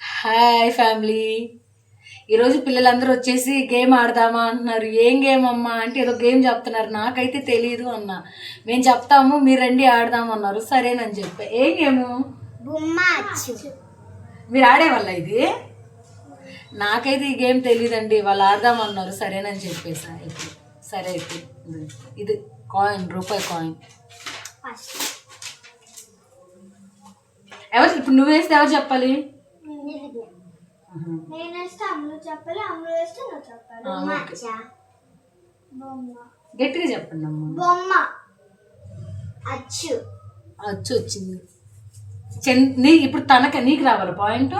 Hi family. ఈరోజు పిల్లలందరూ వచ్చేసి గేమ్ ఆడదామా అంటున్నారు. ఏం గేమ్ అమ్మా అంటే ఏదో గేమ్ చెప్తున్నారు, నాకైతే తెలియదు అన్న. మేము చెప్తాము, మీరు రండి ఆడదాం అన్నారు. సరేనని చెప్పా. ఏం గేము? మీరు ఆడేవాళ్ళ ఇది? నాకైతే ఈ గేమ్ తెలియదండి. వాళ్ళు ఆడదామన్నారు, సరేనని చెప్పేసా. అయితే సరే అయితే ఇది కాయిన్, రూపాయి కాయిన్. ఎవరు ఇప్పుడు? నువ్వు వేస్తే ఎవరు చెప్పాలి? గట్టిగా చెప్పండి అమ్మ. బొమ్మ అచ్చు. అచ్చు వచ్చింది. ఇప్పుడు నీకు రావాలి పాయింట్.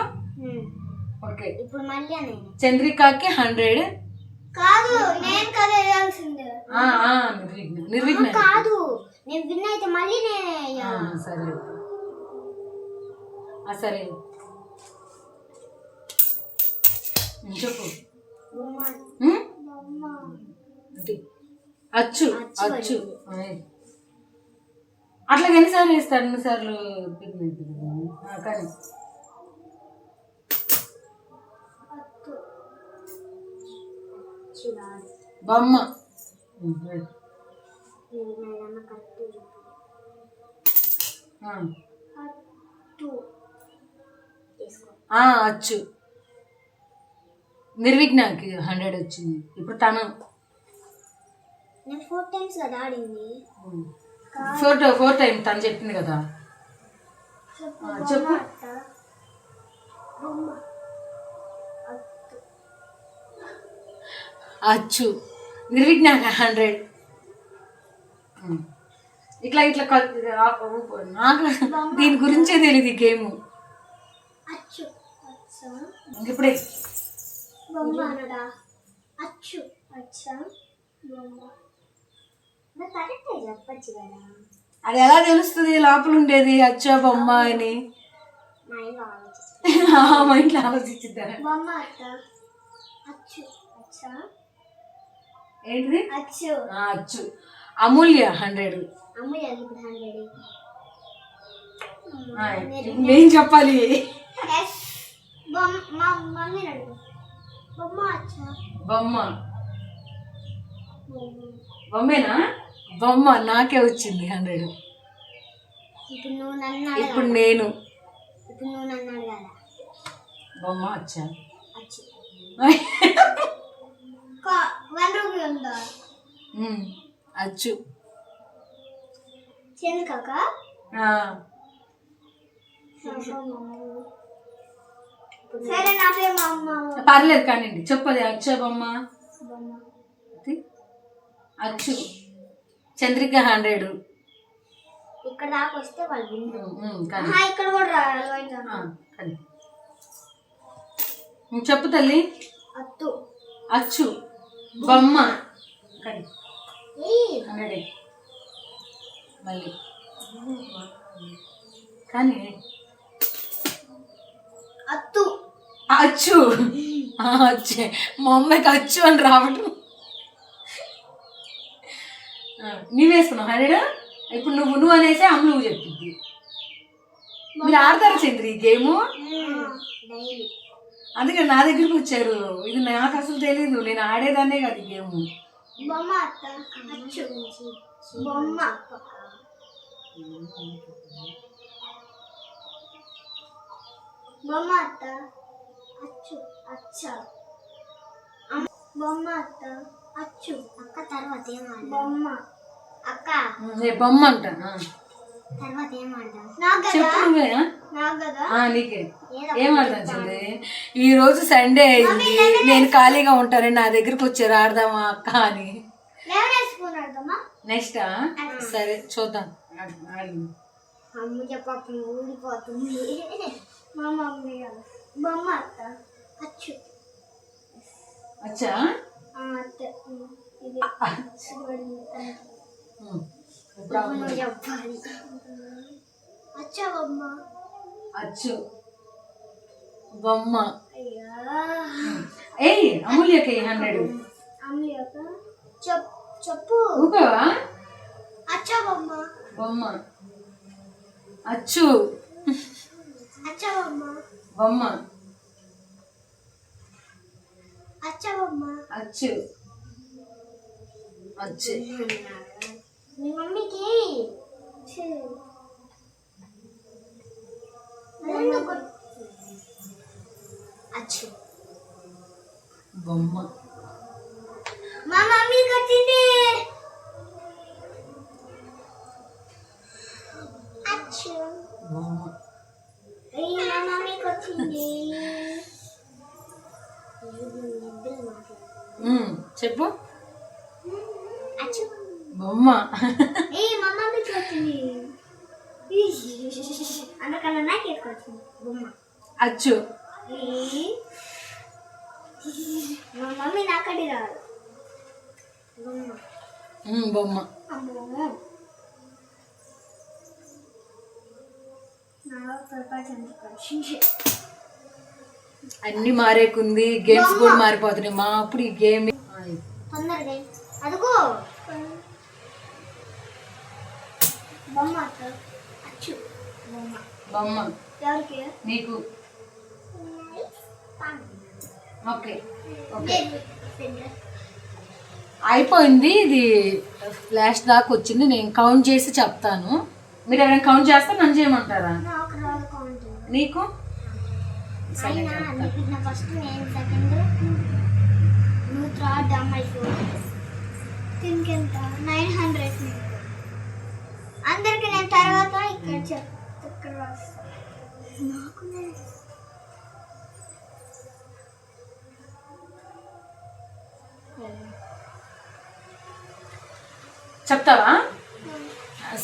ఓకే, ఇప్పుడు మళ్ళీ చంద్రికకి 100. కాదు, నేను కదా వేయాల్సిందే. నిర్విఘ్న కాదు, నేను విన్ అయితే మళ్ళీ నేనే. సరే సరే చెప్పు. అచ్చు అచ్చు అట్లా ఎన్నిసార్లు వేస్తారు? ఎన్నిసార్లు కానీ బొమ్మ అచ్చు. నిర్విఘ్నకి 100 వచ్చింది. ఇప్పుడు తను 4 times కదా ఆడింది. 4 టైం తను చెప్పింది కదా. చెప్పు. అచ్చు. నిర్విఘ్న 100. ఇట్లా ఇట్లా నాకు దీని గురించే తెలియదు ఈ గేమ్. ఇప్పుడే అది ఎలా తెలుస్తుంది లోపల ఉండేది అచ్చా బొమ్మ అని? మా ఇంట్లో ఆలోచించిద్దా? ఏంటిది? అచ్చు. అమూల్య 100. నేను చెప్పాలి. బొమ్మ బొమ్మేనా? బొమ్మ నాకే వచ్చింది 100. ఇప్పుడు నేను బొమ్మ వచ్చా. అచ్చు. పర్లేదు కానివ్వండి. చెప్పది. అచ్చా బొమ్మ అచ్చు. చంద్రిక 100. ఇక్కడ దాకా వస్తే వాళ్ళు ఇక్కడ కూడా చెప్పు తల్లి. అచ్చు బొమ్మ 100 మళ్ళీ కానీ అచ్చు. అచ్చు మా అమ్మాయికి అచ్చు అని రావడం. నీవేసుకున్నావు 100. ఇప్పుడు నువ్వు అనేసి అమ్మ నువ్వు చెప్పింది. మీరు ఆడతారు చంద్రి ఈ గేము? అందుకే నా దగ్గరికి వచ్చారు. ఇది నాకు అసలు తెలీదు, నేను ఆడేదాన్నే కదా ఈ గేము. అక్క తర్వాత బొమ్మ అక్క బొమ్మ అంట. తర్వాత చెప్పు నువ్వే. నీకే ఏం ఆడతాను చంద్రి? ఈ రోజు సండే అయింది, నేను ఖాళీగా ఉంటాను. నా దగ్గరికి వచ్చారు ఆడదామా అక్క అని. నెక్స్ట్ సరే చూద్దాం. ఊడిపోతుంది మా మమ్మీ. బొమ్మ అచ్చు. అచ్చా అచ్చు బొమ్మ. ఏయ్ అమూల్యకి 100. చెప్పు. ఊపవా? అచ్చా బొమ్మ. బొమ్మ అచ్చు. అచ్చ బొమ్మ. బొమ్మ. అచ్చ బొమ్మ. అచ్చు. అచ్చు. మీ మమ్మీకి అచ్చు. బొమ్మ. మా మమ్మీకి వచ్చింది అచ్చు. బొమ్మ. మా మమ్మీకి వచ్చింది చెప్పు. అచ్చు. బొమ్మ. మా మమ్మీకి వచ్చింది అందుకన్నా నాకు ఎక్కువ వచ్చింది బొమ్మ. అచ్చు. మా మమ్మీ నాకటి రాదు బొమ్మ. బొమ్మ. అమ్మో నా పొరపాటు వచ్చింది. అన్ని మారేకుంది, గేమ్స్ కూడా మారిపోతున్నాయి. మా అప్పుడు ఈ గేమ్ తొందరగా అదిగో బొమ్మ. అచ్చు. బొమ్మ. బొమ్మ. ఎవరికి? నీకు. ఓకే ఓకే అయిపోయింది. ఇది ఫ్లాష్ దాకా వచ్చింది. నేను కౌంట్ చేసి చెప్తాను. మీరు ఎవరైనా కౌంట్ చేస్తే నన్ను చేయమంటారా? నాకు రాదు కౌంట్. నీకు ఫస్ట్ నేను సెకండ్ నువ్వు థర్డ్ అమ్మాయి ఫోర్త్. దీనికి ఎంత 900. అందరికి నేను తర్వాత ఇక్కడ చెప్తా. ఇక్కడ రాస్తాను. నాకు చెప్తావా?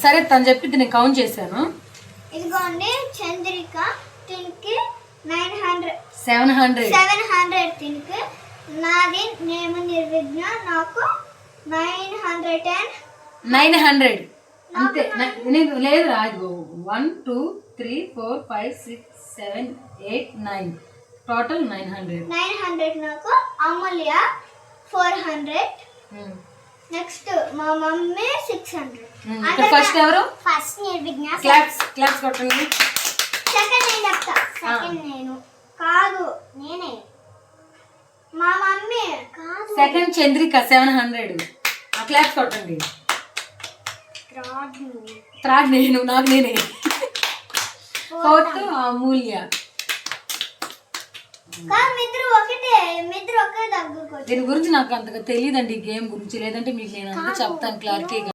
సరే, తను చెప్పిద్ది, నేను కౌంట్ చేశాను. ఇదిగోండి చంద్రిక దీనికి 900 700 దీనికి. నాది నేమ నిర్విఘ్న నాకు 900 అంతే. నీకు లేదు రాదు. 1 2 3 4 5 6 7 8 9 టోటల్ 900 నాకు. అమూల్య 400. నెక్స్ట్ మా మమ్మీ 600. ఫస్ట్ ఎవరు? ఫస్ట్ నిర్విఘ్న. క్లాప్స్ కొట్టండి. సెకండ్ నేను చెప్తా. సెకండ్ నేను కాదు నేనే. మా మమ్మీ కాదు. సెకండ్ చంద్రిక 700. క్లాప్స్ కొట్టండి. థర్డ్ నేను, నాకు నేనే. ఫోర్త్ అమూల్య. మిద్దరు ఒకే దగ్గరకు. దీని గురించి నాకు అంతగా తెలియదండి, ఈ గేమ్ గురించి. లేదంటే మీకు నేను అంతా చెప్తాను క్లారిటీగా.